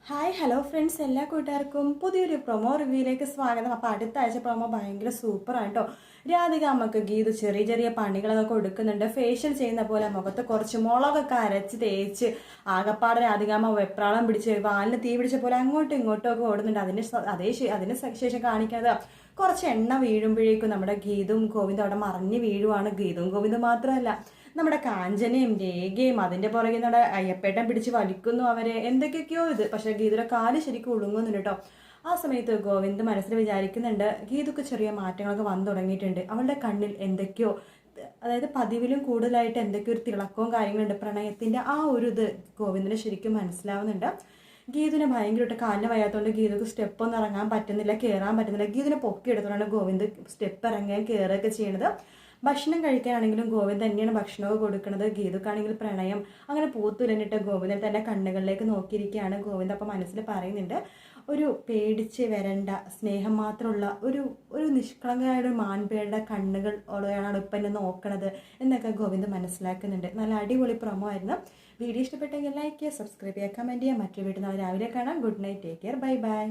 Hi hello friends, എല്ലാ കൂട്ടുകാർക്കും പുതിയൊരു പ്രൊമോ റിവ്യൂയിലേക്ക് സ്വാഗതം. അപ്പോൾ അടുത്ത ആഴ്ച പ്രൊമോ ഭയങ്കര സൂപ്പറാണ് കേട്ടോ. രാധിക അമ്മക്ക് ഗീതു ചെറിയ ചെറിയ പണികളൊക്കെ കൊടുക്കുന്നുണ്ട്. ഫേഷ്യൽ ചെയ്യുന്ന പോലെ മുഖത്ത് കുറച്ച് മുളകൊക്കെ അരച്ച് തേച്ച് ആകപ്പാടെ രാധികാമ്മ വെപ്രാളം പിടിച്ച് വാലിന് തീ പിടിച്ച പോലെ അങ്ങോട്ടും ഇങ്ങോട്ടും ഒക്കെ ഓടുന്നുണ്ട്. അതിന് ശേഷം കാണിക്കുന്നത് കുറച്ച് എണ്ണ വീഴുമ്പോഴേക്കും നമ്മുടെ ഗീതും ഗോവിന്ദും അവിടെ മറിഞ്ഞ് വീഴുവാണ്. ഗീതും ഗോവിന്ദും മാത്രമല്ല, നമ്മുടെ കാഞ്ചനയും രേഖയും അതിന്റെ പുറകെ നമ്മുടെ അയ്യപ്പേട്ടൻ പിടിച്ച് വലിക്കുന്നു അവരെ. എന്തൊക്കെയൊക്കെയോ ഇത്. പക്ഷെ ഗീതയുടെ കാല് ശരിക്കും ഒടുങ്ങുന്നുണ്ട് കേട്ടോ. ആ സമയത്ത് ഗോവിന്ദ് മനസ്സിൽ വിചാരിക്കുന്നുണ്ട്, ഗീതുക്ക് ചെറിയ മാറ്റങ്ങളൊക്കെ വന്നു തുടങ്ങിയിട്ടുണ്ട്. അവളുടെ കണ്ണിൽ എന്തൊക്കെയോ, അതായത് പതിവിലും കൂടുതലായിട്ട് എന്തൊക്കെയോ ഒരു തിളക്കവും കാര്യങ്ങളുണ്ട്. പ്രണയത്തിന്റെ ആ ഒരു ഇത് ഗോവിന്ദിന് ശരിക്കും മനസ്സിലാവുന്നുണ്ട്. ഗീതുവിനെ ഭയങ്കരമായിട്ട് കാലിന് വയ്യാത്തതുകൊണ്ട് ഗീതുക്ക് സ്റ്റെപ്പ് ഒന്നും ഇറങ്ങാൻ പറ്റുന്നില്ല, കയറാൻ പറ്റുന്നില്ല. ഗീതുവിനെ പൊക്കി എടുത്തോണ്ടാണ് ഗോവിന്ദ് സ്റ്റെപ്പ് ഇറങ്ങുകയും കയറുകയൊക്കെ ചെയ്യണത്. ഭക്ഷണം കഴിക്കാനാണെങ്കിലും ഗോവിന്ദ് തന്നെയാണ് ഭക്ഷണമൊക്കെ കൊടുക്കുന്നത്. ഗീതുക്കാണെങ്കിൽ പ്രണയം അങ്ങനെ പൂത്തുലഞ്ഞിട്ട് ഗോവിന്ദൻ തന്നെ കണ്ണുകളിലേക്ക് നോക്കിയിരിക്കുകയാണ്. ഗോവിന്ദ് അപ്പം മനസ്സിൽ പറയുന്നുണ്ട്, ഒരു പേടിച്ച് വരണ്ട, സ്നേഹം മാത്രമുള്ള ഒരു നിഷ്കളങ്കമായ ഒരു മാൻപേരുടെ കണ്ണുകൾ ഓളയാണ് ഇപ്പം എന്നെ നോക്കണത് എന്നൊക്കെ ഗോവിന്ദ് മനസ്സിലാക്കുന്നുണ്ട്. നല്ല അടിപൊളി പ്രൊമോ ആയിരുന്നു. വീഡിയോ ഇഷ്ടപ്പെട്ടെങ്കിൽ ലൈക്ക് ചെയ്യുക, സബ്സ്ക്രൈബ് ചെയ്യുക, കമൻറ്റ് ചെയ്യുക. മറ്റൊരു വീട്ടിൽ നാളെ രാവിലെ കാണാം. Good night, take care, bye bye.